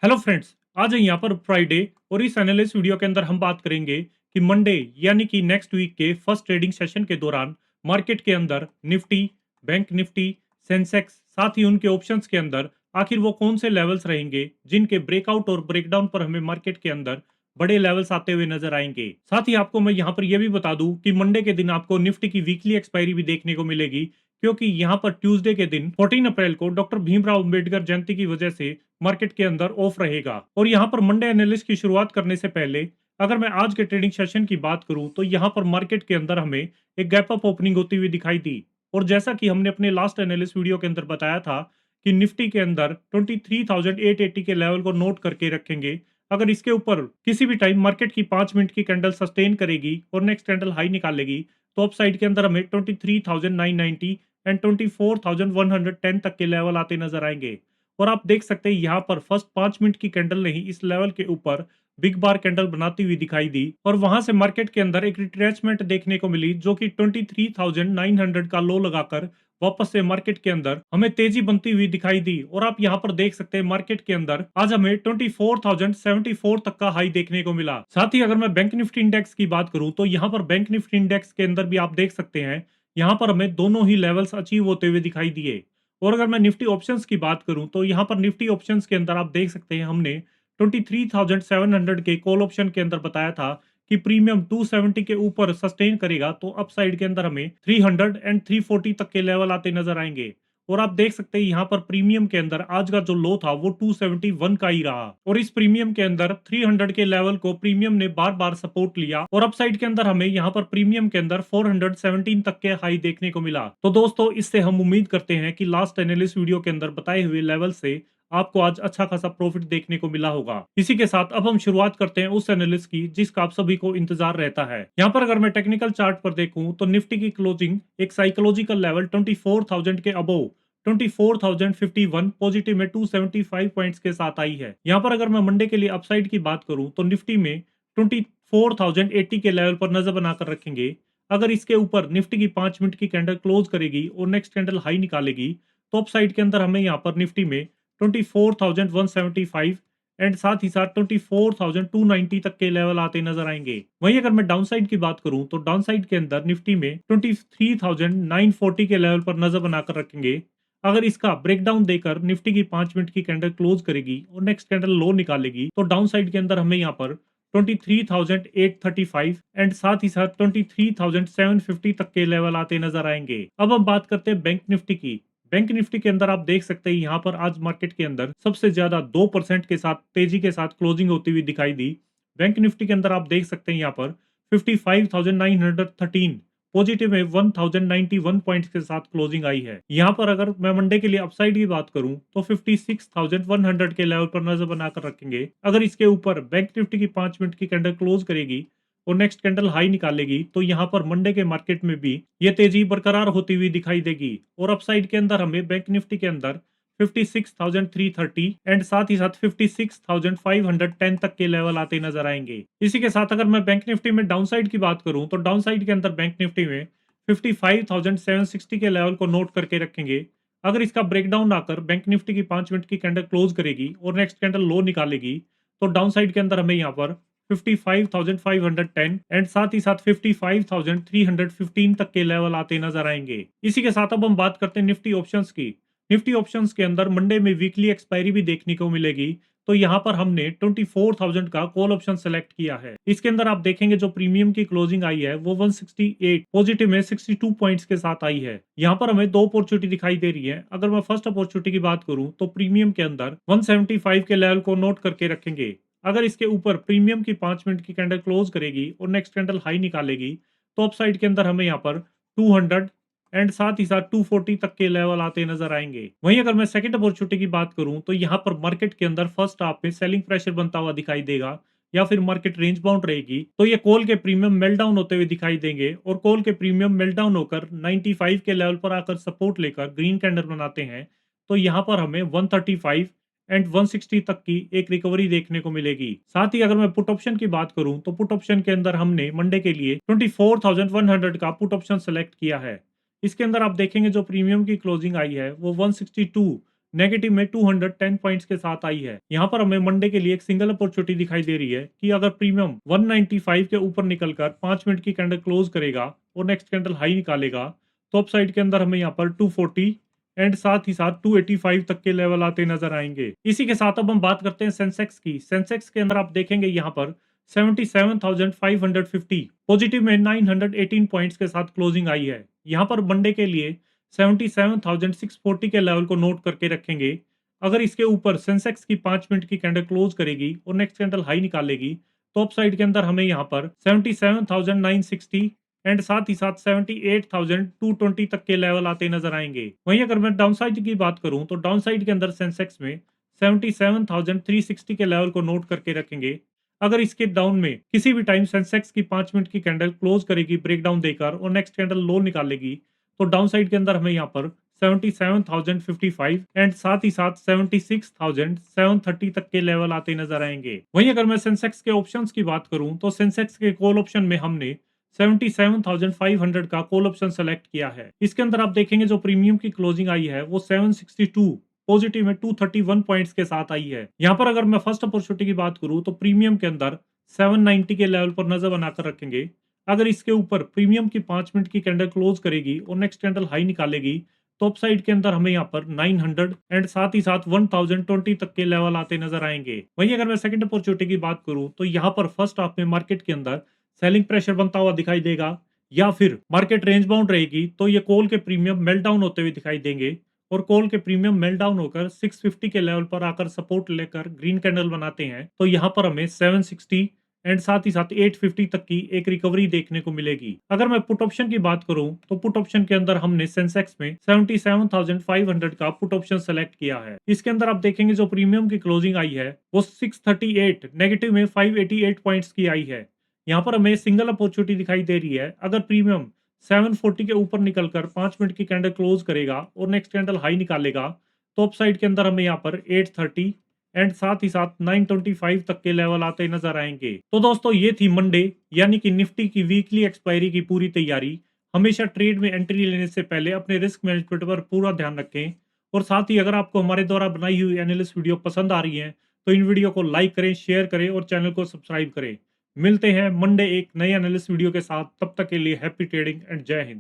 Hello friends, आज है यहाँ पर फ्राइडे और इस एनालिस्ट वीडियो के अंदर हम बात करेंगे कि मंडे यानी कि नेक्स्ट वीक के फर्स्ट ट्रेडिंग सेशन के दौरान मार्केट के अंदर निफ्टी, बैंक निफ्टी, सेंसेक्स साथ ही उनके ऑप्शंस के अंदर आखिर वो कौन से लेवल्स रहेंगे जिनके ब्रेकआउट और ब्रेकडाउन पर हमें मार्केट के अंदर बड़े लेवल्स आते हुए नजर आएंगे। साथ ही आपको मैं यहाँ पर यह भी बता दूं कि मंडे के दिन आपको निफ्टी की वीकली एक्सपायरी भी देखने को मिलेगी, क्योंकि यहाँ पर ट्यूसडे के दिन 14 अप्रैल को डॉक्टर भीमराव अंबेडकर जयंती की वजह से मार्केट के अंदर ऑफ रहेगा। और यहाँ पर मंडे एनालिस्ट की शुरुआत करने से पहले अगर मैं आज के ट्रेडिंग सेशन की बात करूं तो यहाँ पर मार्केट के अंदर हमें एक गैप अप ओपनिंग होती हुई दिखाई दी। और जैसा कि हमने अपने लास्ट एनालिस्ट वीडियो के अंदर बताया था कि निफ्टी के अंदर 23,880 के लेवल को नोट करके रखेंगे। अगर इसके ऊपर किसी भी टाइम मार्केट की 5 मिनट की कैंडल सस्टेन करेगी और नेक्स्ट कैंडल हाई निकालेगी तो अप साइड के अंदर हमें 23,990 एंड 24,110 तक के लेवल आते नजर आएंगे। और आप देख सकते हैं यहाँ पर फर्स्ट 5 मिनट की कैंडल ने ही इस लेवल के ऊपर बिग बार कैंडल बनाती हुई दिखाई दी और वहां से मार्केट के अंदर एक रिट्रेसमेंट देखने को मिली, जो कि 23,900 का लो लगाकर वापस से मार्केट के अंदर हमें तेजी बनती हुई दिखाई दी। और आप यहाँ पर देख सकते हैं मार्केट के अंदर आज हमें 24,074 तक का हाई देखने को मिला। साथ ही अगर मैं बैंक निफ्टी इंडेक्स की बात करूं तो यहाँ पर बैंक निफ्टी इंडेक्स के अंदर भी आप देख सकते हैं यहाँ पर हमें दोनों ही लेवल्स अचीव होते हुए दिखाई दिए। और अगर मैं निफ्टी ऑप्शंस की बात करूं तो यहाँ पर निफ्टी ऑप्शंस के अंदर आप देख सकते हैं हमने 23,700 के कॉल ऑप्शन के अंदर बताया था कि प्रीमियम 270 के ऊपर सस्टेन करेगा तो अपसाइड के अंदर हमें 300 एंड 340 तक के लेवल आते नजर आएंगे। और आप देख सकते हैं यहाँ पर प्रीमियम के अंदर आज का जो लो था वो 271 का ही रहा और इस प्रीमियम के अंदर 300 के लेवल को प्रीमियम ने बार बार सपोर्ट लिया और अपसाइड के अंदर हमें यहाँ पर प्रीमियम के अंदर 417 तक के हाई देखने को मिला। तो दोस्तों, इससे हम उम्मीद करते हैं कि लास्ट एनालिस्ट वीडियो के अंदर बताए हुए लेवल से आपको आज अच्छा खासा प्रॉफिट देखने को मिला होगा। इसी के साथ अब हम शुरुआत करते हैं उस एनालिस्ट की जिसका आप सभी को इंतजार रहता है। यहाँ पर अगर मैं टेक्निकल चार्ट पर देखूं तो निफ्टी की क्लोजिंग एक साइकोलॉजिकल लेवल 24,000 के अबोव 24,051 पॉजिटिव में 275 पॉइंट्स के साथ आई है। यहाँ पर अगर मैं मंडे के लिए अपसाइड की बात करूं तो निफ्टी में 24,080 के लेवल पर नजर बनाकर रखेंगे। अगर इसके ऊपर निफ्टी की 5 मिनट की कैंडल क्लोज करेगी और नेक्स्ट कैंडल हाई निकालेगी तो अपसाइड के अंदर हमें यहाँ पर निफ्टी में 24,175 एंड साथ ही साथ 24,290 तक के लेवल आते नजर आएंगे। वहीं अगर मैं डाउन साइड की बात करूं तो डाउन साइड के अंदर निफ्टी में 23,940 के लेवल पर नजर बनाकर रखेंगे। अगर इसका ब्रेकडाउन देकर निफ्टी की 5 मिनट की कैंडल क्लोज करेगी और नेक्स्ट कैंडल लो निकालेगी तो डाउन साइड के अंदर हमें यहाँ पर 23,835 एंड साथ ही साथ 23,750 तक के लेवल आते नजर आएंगे। अब हम बात करते हैं बैंक निफ्टी की। बैंक निफ्टी के अंदर आप देख सकते हैं यहाँ पर आज मार्केट के अंदर सबसे ज्यादा 2% के साथ तेजी के साथ क्लोजिंग होती हुई दिखाई दी। बैंक निफ्टी के अंदर आप देख सकते हैं यहाँ पर 55,913 पॉजिटिव में 1091 पॉइंट्स के साथ क्लोजिंग आई है। यहाँ पर अगर मैं मंडे के लिए अपसाइड की बात करूं तो 56,100 के लेवल पर नजर बनाकर रखेंगे। अगर इसके ऊपर बैंक निफ्टी की 5 मिनट की कैंडल क्लोज करेगी और नेक्स्ट कैंडल हाई निकालेगी तो यहाँ पर मंडे के मार्केट में भी ये तेजी बरकरार होती हुई दिखाई देगी। और अपसाइड के अंदर हमें बैंक निफ्टी के अंदर 56,330 एंड साथ ही साथ 56,510 तक के लेवल आते नजर आएंगे। इसी के साथ अगर मैं बैंक निफ्टी में डाउन साइड की बात करूं तो डाउन साइड के अंदर बैंक निफ्टी में 55,760 के लेवल को नोट करके रखेंगे। अगर इसका ब्रेकडाउन आकर बैंक निफ्टी की 5 मिनट की कैंडल क्लोज करेगी और नेक्स्ट कैंडल लो निकालेगी तो डाउन साइड के अंदर हमें यहाँ पर 55,510 एंड साथ ही साथ 55,315 तक के लेवल आते नजर आएंगे। इसी के साथ अब हम बात करते हैं निफ्टी ऑप्शंस की। निफ्टी ऑप्शंस के अंदर मंडे में वीकली एक्सपायरी भी देखने को मिलेगी, तो यहाँ पर हमने 24,000 का कॉल ऑप्शन सेलेक्ट किया है। इसके अंदर आप देखेंगे जो प्रीमियम की क्लोजिंग आई है वो 168 पॉजिटिव में 62 पॉइंट्स के साथ आई है। यहाँ पर हमें दो अपॉर्चुनिटी दिखाई दे रही है। अगर मैं फर्स्ट अपॉर्चुनिटी की बात करूं तो प्रीमियम के अंदर 175 के लेवल को नोट करके रखेंगे। अगर इसके ऊपर प्रीमियम की 5 मिनट की कैंडल क्लोज करेगी और नेक्स्ट कैंडल हाई निकालेगी तो अपसाइड के अंदर हमें यहाँ पर 200 एंड साथ ही साथ 240 तक के लेवल आते नजर आएंगे। वहीं अगर मैं सेकंड अपॉर्चुनिटी की बात करूं तो यहाँ पर मार्केट के अंदर फर्स्ट हाफ में सेलिंग प्रेशर बनता हुआ दिखाई देगा या फिर मार्केट रेंज बाउंड रहेगी तो ये कॉल के प्रीमियम मेल्टडाउन होते हुए दिखाई देंगे और कॉल के प्रीमियम मेल्टडाउन होकर 95 के लेवल पर आकर सपोर्ट लेकर ग्रीन कैंडल बनाते हैं तो यहाँ पर हमें 135 एंड 160 तक की एक रिकवरी देखने को मिलेगी। साथ ही अगर मैं पुट ऑप्शन की बात करूं तो पुट ऑप्शन के अंदर हमने मंडे के लिए 24,100 का पुट ऑप्शन सेलेक्ट किया है। इसके अंदर आप देखेंगे जो प्रीमियम की क्लोजिंग आई है वो 162 नेगेटिव में 210 पॉइंट्स के साथ आई है। यहाँ पर हमें मंडे के लिए एक सिंगल अपॉर्चुनिटी दिखाई दे रही है कि अगर प्रीमियम 195 के ऊपर निकलकर 5 मिनट की कैंडल क्लोज करेगा और नेक्स्ट कैंडल हाई निकालेगा, तो अप साइड के अंदर हमें यहाँ पर 240 एंड साथ ही साथ 285 तक के लेवल आते नजर आएंगे। इसी के साथ अब हम बात करते हैं सेंसेक्स की। सेंसेक्स के अंदर आप देखेंगे यहाँ पर 77,550 पॉजिटिव में 918 पॉइंट्स के साथ क्लोजिंग आई है। यहाँ पर मंडे के लिए 77,640 के लेवल को नोट करके रखेंगे। अगर इसके ऊपर सेंसेक्स की 5 मिनट की कैंडल क्लोज करेगी और नेक्स्ट कैंडल हाई निकालेगी, तो अप साइड के अंदर हमें यहाँ पर 77,960 एंड साथ ही साथ 78,220 तक के लेवल आते नजर आएंगे। वहीं अगर मैं डाउन साइड की बात करूं तो डाउन साइड के अंदर सेंसेक्स में 77,360 के लेवल को नोट करके रखेंगे। अगर इसके डाउन में किसी भी टाइम सेंसेक्स की 5 मिनट की कैंडल क्लोज करेगी ब्रेकडाउन देकर और नेक्स्ट कैंडल लो निकालेगी, तो डाउन साइड के अंदर हमें यहाँ पर 77,055 एंड साथ ही साथ 76,730 तक के लेवल आते नजर आएंगे। वहीं अगर मैं सेंसेक्स के ऑप्शंस की बात करूं तो सेंसेक्स के कॉल ऑप्शन में हमने 77,500 का कॉल ऑप्शन सेलेक्ट किया है। इसके अंदर आप देखेंगे जो प्रीमियम की क्लोजिंग आई है वो 762 पॉजिटिव में 231 पॉइंट्स के साथ आई है। यहाँ पर अगर मैं फर्स्ट अपॉर्चुनिटी की बात करूं तो प्रीमियम के अंदर 790 के लेवल पर नजर बनाकर रखेंगे। अगर इसके ऊपर प्रीमियम की 5 मिनट की कैंडल क्लोज करेगी और नेक्स्ट कैंडल हाई निकालेगी, तो अप साइड के अंदर हमें यहाँ पर 900 एंड साथ ही साथ 1020 तक के लेवल आते नजर आएंगे। वहीं अगर मैं सेकंड अपॉर्चुनिटी की बात करूं तो यहाँ पर फर्स्ट हाफ में मार्केट के अंदर सेलिंग प्रेशर बनता हुआ दिखाई देगा या फिर मार्केट रेंज बाउंड रहेगी, तो ये कॉल के प्रीमियम मेल्ट डाउन होते हुए दिखाई देंगे और कॉल के प्रीमियम मेल्ट डाउन होकर 650 के लेवल पर आकर सपोर्ट लेकर ग्रीन कैंडल बनाते हैं, तो यहाँ पर हमें 760 एंड साथ ही साथ 850 तक की एक रिकवरी देखने को मिलेगी। अगर मैं पुट ऑप्शन की बात करूं तो पुट ऑप्शन के अंदर हमने सेंसेक्स में 77,500 का पुट ऑप्शन सेलेक्ट किया है। इसके अंदर आप देखेंगे जो प्रीमियम की क्लोजिंग आई है वो 638 नेगेटिव में 588 पॉइंट्स की आई है। यहाँ पर हमें सिंगल अपॉर्चुनिटी दिखाई दे रही है। अगर प्रीमियम 740 के ऊपर निकलकर 5 मिनट की कैंडल क्लोज करेगा और नेक्स्ट कैंडल हाई निकालेगा, तो अप साइड के अंदर हमें यहाँ पर 830 एंड साथ ही साथ 925 तक के लेवल आते नजर आएंगे। तो दोस्तों ये थी मंडे यानी कि निफ्टी की वीकली एक्सपायरी की पूरी तैयारी। हमेशा ट्रेड में एंट्री लेने से पहले अपने रिस्क मैनेजमेंट पर पूरा ध्यान रखें और साथ ही अगर आपको हमारे द्वारा बनाई हुई एनालिस्ट वीडियो पसंद आ रही है तो इन वीडियो को लाइक करें, शेयर करें और चैनल को सब्सक्राइब करें। मिलते हैं मंडे एक नए एनालिस्ट वीडियो के साथ। तब तक के लिए हैप्पी ट्रेडिंग एंड जय हिंद।